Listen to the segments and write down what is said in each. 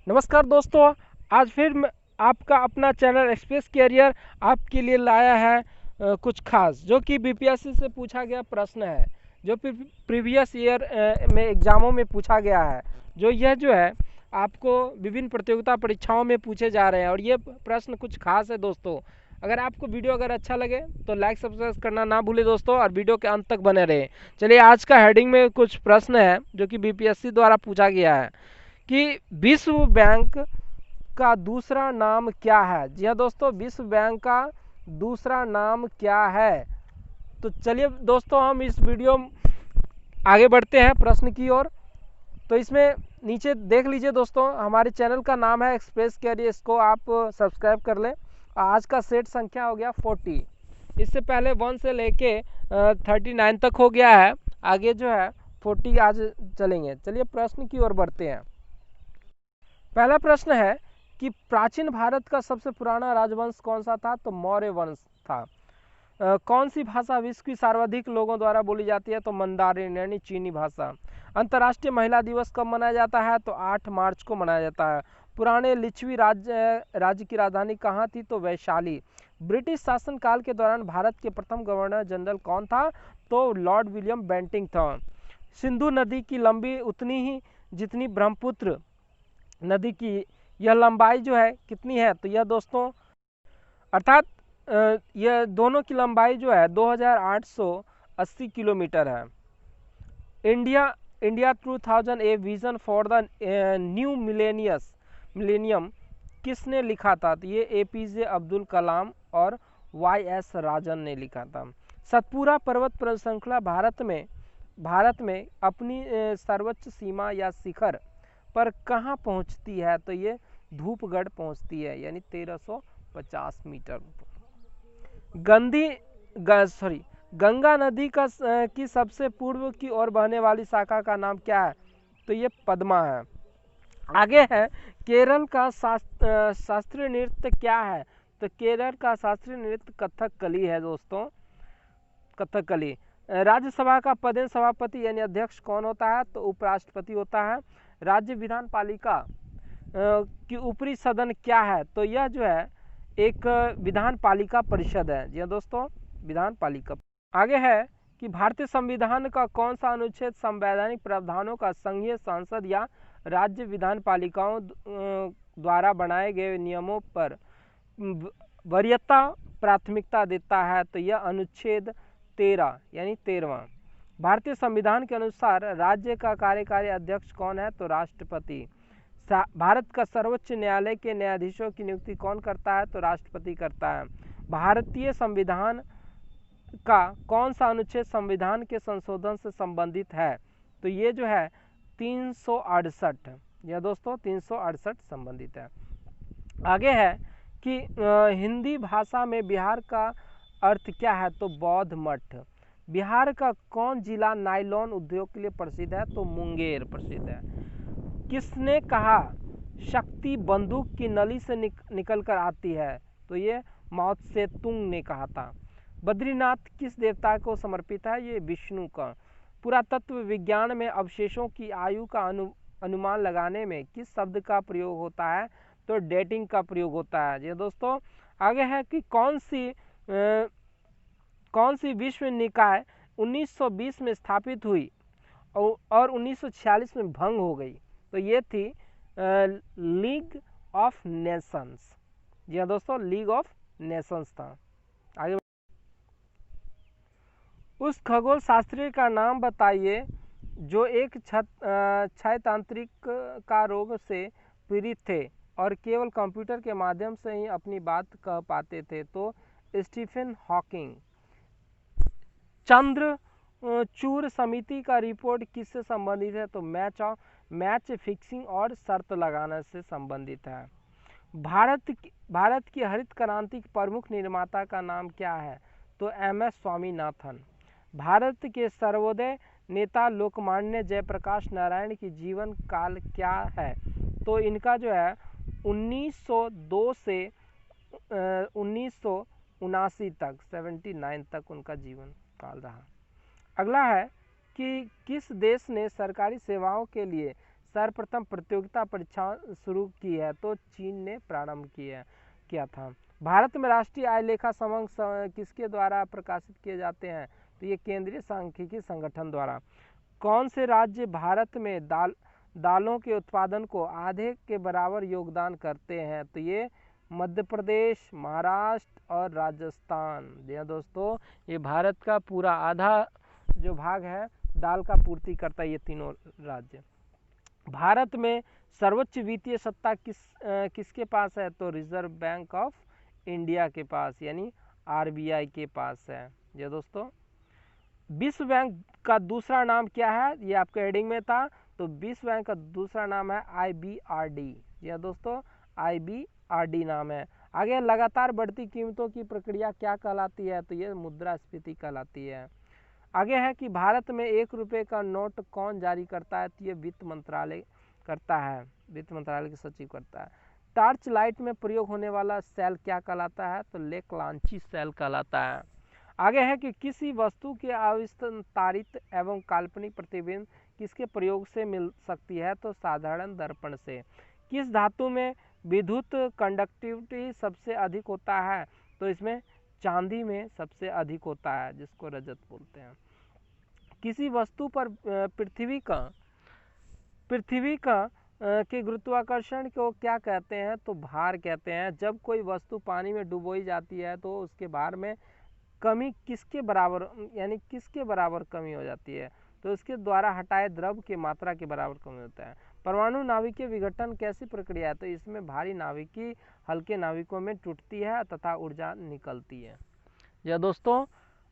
नमस्कार दोस्तों। आज फिर आपका अपना चैनल एक्सप्रेस कैरियर आपके लिए लाया है कुछ खास, जो कि बीपीएससी से पूछा गया प्रश्न है, जो प्रीवियस ईयर में एग्ज़ामों में पूछा गया है। यह जो है आपको विभिन्न प्रतियोगिता परीक्षाओं में पूछे जा रहे हैं, और ये प्रश्न कुछ खास है दोस्तों। अगर आपको वीडियो अच्छा लगे तो लाइक सब्सक्राइब करना ना भूलें दोस्तों, और वीडियो के अंत तक बने रहें। चलिए, आज का हेडिंग में कुछ प्रश्न है जो कि बीपीएससी द्वारा पूछा गया है कि विश्व बैंक का दूसरा नाम क्या है। जी हाँ दोस्तों, विश्व बैंक का दूसरा नाम क्या है। तो चलिए दोस्तों, हम इस वीडियो आगे बढ़ते हैं प्रश्न की ओर। तो इसमें नीचे देख लीजिए दोस्तों, हमारे चैनल का नाम है एक्सप्रेस कैरियर, इसको आप सब्सक्राइब कर लें। आज का सेट संख्या हो गया 40। इससे पहले 1 से लेके 39 तक हो गया है, आगे जो है 40 आज चलेंगे। चलिए प्रश्न की ओर बढ़ते हैं। पहला प्रश्न है कि प्राचीन भारत का सबसे पुराना राजवंश कौन सा था। तो मौर्य वंश था। कौन सी भाषा विश्व की सर्वाधिक लोगों द्वारा बोली जाती है। तो मंदारिन यानी चीनी भाषा। अंतर्राष्ट्रीय महिला दिवस कब मनाया जाता है। तो 8 मार्च को मनाया जाता है। पुराने लिच्छवी राज्य की राजधानी कहाँ थी। तो वैशाली। ब्रिटिश शासनकाल के दौरान भारत के प्रथम गवर्नर जनरल कौन था। तो लॉर्ड विलियम बेंटिंग था। सिंधु नदी की लंबी उतनी ही जितनी ब्रह्मपुत्र नदी की यह लंबाई जो है कितनी है। तो यह दोस्तों अर्थात यह दोनों की लंबाई जो है 2880 किलोमीटर है। India India 2000 a vision for the new millennium किसने लिखा था। तो ये एपीजे अब्दुल कलाम और वाई.एस. राजन ने लिखा था। सतपुरा पर्वत श्रृंखला भारत में अपनी सर्वोच्च सीमा या शिखर पर कहाँ पहुँचती है। तो ये धूपगढ़ पहुँचती है, यानी 1350 मीटर। गंगा नदी की सबसे पूर्व की ओर बहने वाली शाखा का नाम क्या है। तो ये पद्मा है। आगे है केरल का शास्त्रीय नृत्य क्या है। तो केरल का शास्त्रीय नृत्य कथकली है दोस्तों, कथकली। राज्यसभा का पदेन सभापति यानी अध्यक्ष कौन होता है। तो उपराष्ट्रपति होता है। राज्य विधान पालिका की ऊपरी सदन क्या है। तो यह जो है एक विधान पालिका परिषद है। जी दोस्तों, विधान पालिका। आगे है कि भारतीय संविधान का कौन सा अनुच्छेद संवैधानिक प्रावधानों का संघीय संसद या राज्य विधान पालिकाओं द्वारा बनाए गए नियमों पर वरीयता प्राथमिकता देता है। तो यह अनुच्छेद 13 यानी 13वां। भारतीय संविधान के अनुसार राज्य का कार्यकारी अध्यक्ष कौन है। तो राष्ट्रपति। भारत का सर्वोच्च न्यायालय के न्यायाधीशों की नियुक्ति कौन करता है। तो राष्ट्रपति करता है। भारतीय संविधान का कौन सा अनुच्छेद संविधान के संशोधन से संबंधित है। तो ये जो है 368, यह दोस्तों 368 संबंधित है। आगे है कि हिंदी भाषा में बिहार का अर्थ क्या है। तो बौद्ध मठ। बिहार का कौन जिला नायलॉन उद्योग के लिए प्रसिद्ध है। तो मुंगेर प्रसिद्ध है। किसने कहा शक्ति बंदूक की नली से निकल कर आती है। तो ये माओ से तुंग ने कहा था। बद्रीनाथ किस देवता को समर्पित है। ये विष्णु का। पुरातत्व विज्ञान में अवशेषों की आयु का अनुमान लगाने में किस शब्द का प्रयोग होता है। तो डेटिंग का प्रयोग होता है। ये दोस्तों आगे है कि कौन सी विश्व निकाय 1920 में स्थापित हुई और 1946 में भंग हो गई। तो ये थी लीग ऑफ नेशंस। जी हाँ दोस्तों, लीग ऑफ नेशंस था। आगे उस खगोल शास्त्री का नाम बताइए जो एक क्षयतांत्रिक का रोग से पीड़ित थे और केवल कंप्यूटर के माध्यम से ही अपनी बात कह पाते थे। तो स्टीफन हॉकिंग। चूर समिति का रिपोर्ट किससे संबंधित है। तो मैच फिक्सिंग और शर्त लगाने से संबंधित है। भारत की हरित क्रांति के प्रमुख निर्माता का नाम क्या है। तो एम.एस. स्वामीनाथन। भारत के सर्वोदय नेता लोकमान्य जयप्रकाश नारायण की जीवन काल क्या है। तो इनका जो है 1902 से 1979 तक 79 तक उनका जीवन काल रहा। अगला है कि किस देश ने सरकारी सेवाओं के लिए सर्वप्रथम प्रतियोगिता परीक्षा शुरू की है? तो चीन ने प्रारंभ किया था। भारत में राष्ट्रीय आय लेखा समंग किसके द्वारा प्रकाशित किए जाते हैं? तो ये केंद्रीय सांख्यिकी संगठन द्वारा। कौन से राज्य भारत में दालों के उत्पादन को आधे के बराबर योगदान करते हैं? तो ये मध्य प्रदेश, महाराष्ट्र और राजस्थान। जी हाँ दोस्तों, ये भारत का पूरा आधा जो भाग है दाल का पूर्ति करता है ये तीनों राज्य। भारत में सर्वोच्च वित्तीय सत्ता किसके पास है? तो रिजर्व बैंक ऑफ इंडिया के पास यानी आरबीआई के पास है। ये दोस्तों, विश्व बैंक का दूसरा नाम क्या है? ये आपके हेडिंग में था। तो विश्व बैंक का दूसरा नाम है IBRD। ये दोस्तों IBRD नाम है। आगे, लगातार बढ़ती कीमतों की प्रक्रिया क्या कहलाती है? तो ये मुद्रास्फीति कहलाती है। आगे है कि भारत में 1 रुपये का नोट कौन जारी करता है? तो ये वित्त मंत्रालय करता है, वित्त मंत्रालय के सचिव करता है। टॉर्च लाइट में प्रयोग होने वाला सेल क्या कहलाता है? तो लेक्लांची सेल कहलाता है। आगे है कि किसी वस्तु के अविस्तारित एवं काल्पनिक प्रतिबिंब किसके प्रयोग से मिल सकती है? तो साधारण दर्पण से। किस धातु में विद्युत कंडक्टिविटी सबसे अधिक होता है? तो इसमें चांदी में सबसे अधिक होता है, जिसको रजत बोलते हैं। किसी वस्तु पर पृथ्वी का के गुरुत्वाकर्षण को क्या कहते हैं? तो भार कहते हैं। जब कोई वस्तु पानी में डुबोई जाती है तो उसके भार में कमी किसके बराबर यानी किसके बराबर कमी हो जाती है? तो इसके द्वारा हटाए द्रव की मात्रा के बराबर कमी होता है। परमाणु नाभिकीय विघटन कैसी प्रक्रिया है? तो इसमें भारी नाभिकी हल्के नाभिकों में टूटती है तथा ऊर्जा निकलती है। यह दोस्तों,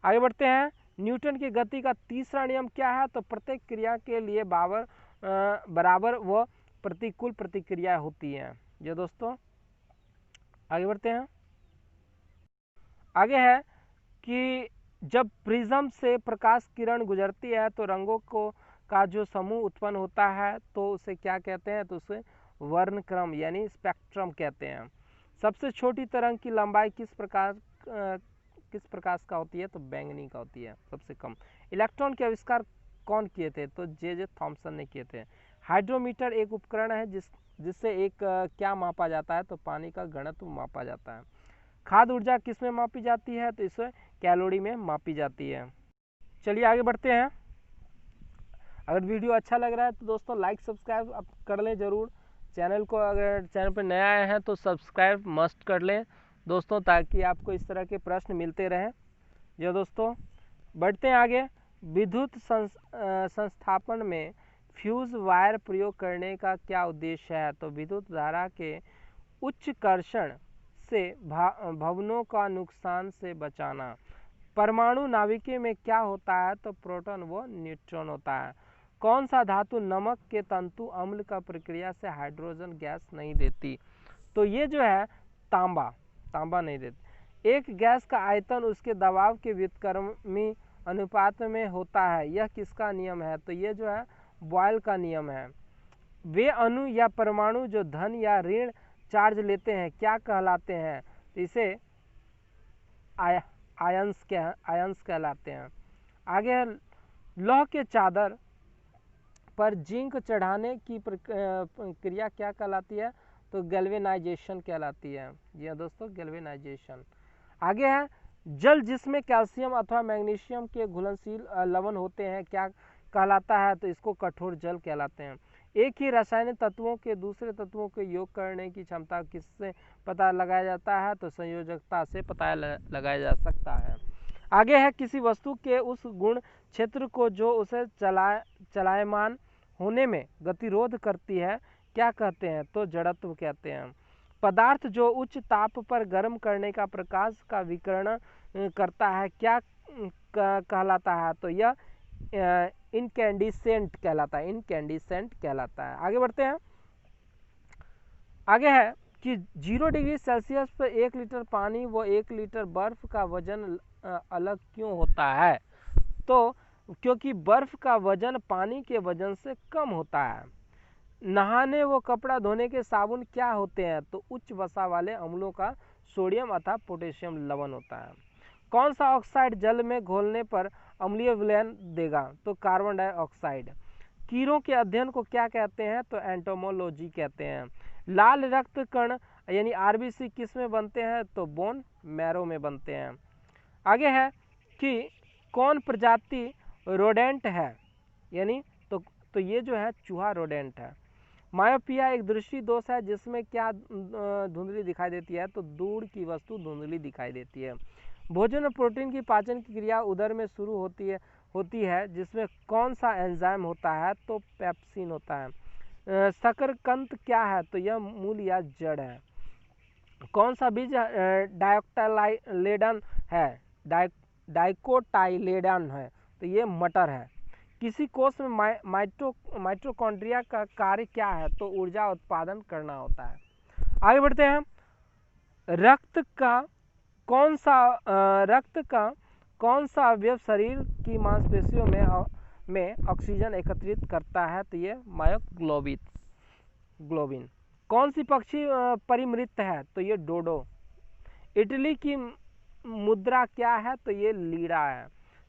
आगे बढ़ते हैं। न्यूटन की गति का तीसरा नियम क्या है? तो प्रत्येक क्रिया के लिए बराबर व प्रतिकूल प्रतिक्रिया होती है। ये दोस्तों, आगे बढ़ते हैं। आगे है कि जब प्रिज्म से प्रकाश किरण गुजरती है तो रंगों का जो समूह उत्पन्न होता है तो उसे क्या कहते हैं? तो उसे वर्णक्रम यानी स्पेक्ट्रम कहते हैं। सबसे छोटी तरंग की लंबाई किस प्रकाश का होती है? तो बैंगनी का होती है, सबसे कम। इलेक्ट्रॉन के आविष्कार कौन किए थे? तो जे थॉमसन ने किए थे। हाइड्रोमीटर एक उपकरण है जिससे एक क्या मापा जाता है? तो पानी का घनत्व मापा जाता है। खाद्य ऊर्जा किस में मापी जाती है? तो इसे कैलोरी में मापी जाती है। चलिए आगे बढ़ते हैं। अगर वीडियो अच्छा लग रहा है तो दोस्तों लाइक सब्सक्राइब आप कर लें ज़रूर। चैनल को अगर चैनल पर नया आए हैं तो सब्सक्राइब मस्ट कर लें दोस्तों, ताकि आपको इस तरह के प्रश्न मिलते रहें। जो दोस्तों, बढ़ते हैं आगे। विद्युत संस्थापन में फ्यूज वायर प्रयोग करने का क्या उद्देश्य है? तो विद्युत धारा के उच्च कर्षण से भवनों का नुकसान से बचाना। परमाणु नाभिकी में क्या होता है? तो प्रोटॉन व न्यूट्रॉन होता है। कौन सा धातु नमक के तंतु अम्ल का प्रक्रिया से हाइड्रोजन गैस नहीं देती? तो ये जो है तांबा नहीं देती। एक गैस का आयतन उसके दबाव के व्युत्क्रमी अनुपात में होता है, यह किसका नियम है? तो ये जो है बॉयल का नियम है। वे अणु या परमाणु जो धन या ऋण चार्ज लेते हैं क्या कहलाते हैं? तो इसे आयंस कहलाते हैं। आगे, लौह के चादर पर जिंक चढ़ाने की क्रिया क्या कहलाती है? तो गैल्वेनाइजेशन कहलाती है। जी हाँ दोस्तों, गैल्वेनाइजेशन। आगे है, जल जिसमें कैल्शियम अथवा मैग्नीशियम के घुलनशील लवण होते हैं क्या कहलाता है? तो इसको कठोर जल कहलाते हैं। एक ही रासायनिक तत्वों के दूसरे तत्वों के योग करने की क्षमता किससे पता लगाया जाता है? तो संयोजकता से पता लगाया जा सकता है। आगे है, किसी वस्तु के उस गुण क्षेत्र को जो उसे चलायमान होने में गतिरोध करती है क्या कहते हैं? तो जड़त्व कहते हैं। पदार्थ जो उच्च ताप पर गर्म करने का प्रकाश का विकिरण करता है क्या कहलाता है? तो यह इनकैंडिसेंट कहलाता है, इनकैंडिसेंट कहलाता है। आगे बढ़ते हैं। आगे है कि 0 डिग्री सेल्सियस पर 1 लीटर पानी व 1 लीटर बर्फ का वजन अलग क्यों होता है? तो क्योंकि बर्फ का वजन पानी के वजन से कम होता है। नहाने व कपड़ा धोने के साबुन क्या होते हैं? तो उच्च वसा वाले अम्लों का सोडियम अथवा पोटेशियम लवण होता है। कौन सा ऑक्साइड जल में घोलने पर अम्लीय विलयन देगा? तो कार्बन डाइऑक्साइड। कीड़ों के अध्ययन को क्या कहते हैं? तो एंटोमोलॉजी कहते हैं। लाल रक्त कण यानी आरबीसी किस में बनते हैं? तो बोन मैरो में बनते हैं। आगे है कि कौन प्रजाति रोडेंट है? यानी तो ये जो है चूहा रोडेंट है। मायोपिया एक दृष्टि दोष है जिसमें क्या धुंधली दिखाई देती है? तो दूर की वस्तु धुंधली दिखाई देती है। भोजन में प्रोटीन की पाचन की क्रिया उदर में शुरू होती है जिसमें कौन सा एंजाइम होता है? तो पेप्सिन होता है। शकरकंद क्या है? तो यह मूल या जड़ है। कौन सा बीज डायोक्टाइलेडन है? डाइकोटाइलेडन है, तो ये मटर है। किसी कोष में माइटोकॉन्ड्रिया का कार्य क्या है? तो ऊर्जा उत्पादन करना होता है। आगे बढ़ते हैं। रक्त का कौन सा अवयव शरीर की मांसपेशियों में ऑक्सीजन एकत्रित करता है? तो ये मायोग्लोबिन। कौन सी पक्षी परिमृत है? तो ये डोडो। इटली की मुद्रा क्या है? तो ये लीरा है।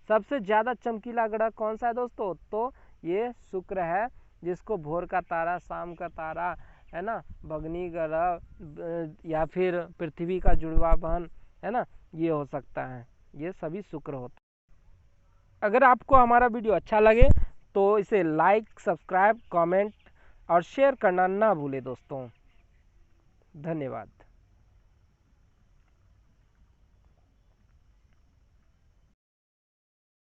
सबसे ज़्यादा चमकीला ग्रह कौन सा है दोस्तों? तो ये शुक्र है, जिसको भोर का तारा, शाम का तारा, है ना, भगनी ग्रह या फिर पृथ्वी का जुड़वा बहन, है ना, ये हो सकता है। ये सभी शुक्र होता है। अगर आपको हमारा वीडियो अच्छा लगे तो इसे लाइक, सब्सक्राइब, कमेंट और शेयर करना ना भूले दोस्तों। धन्यवाद।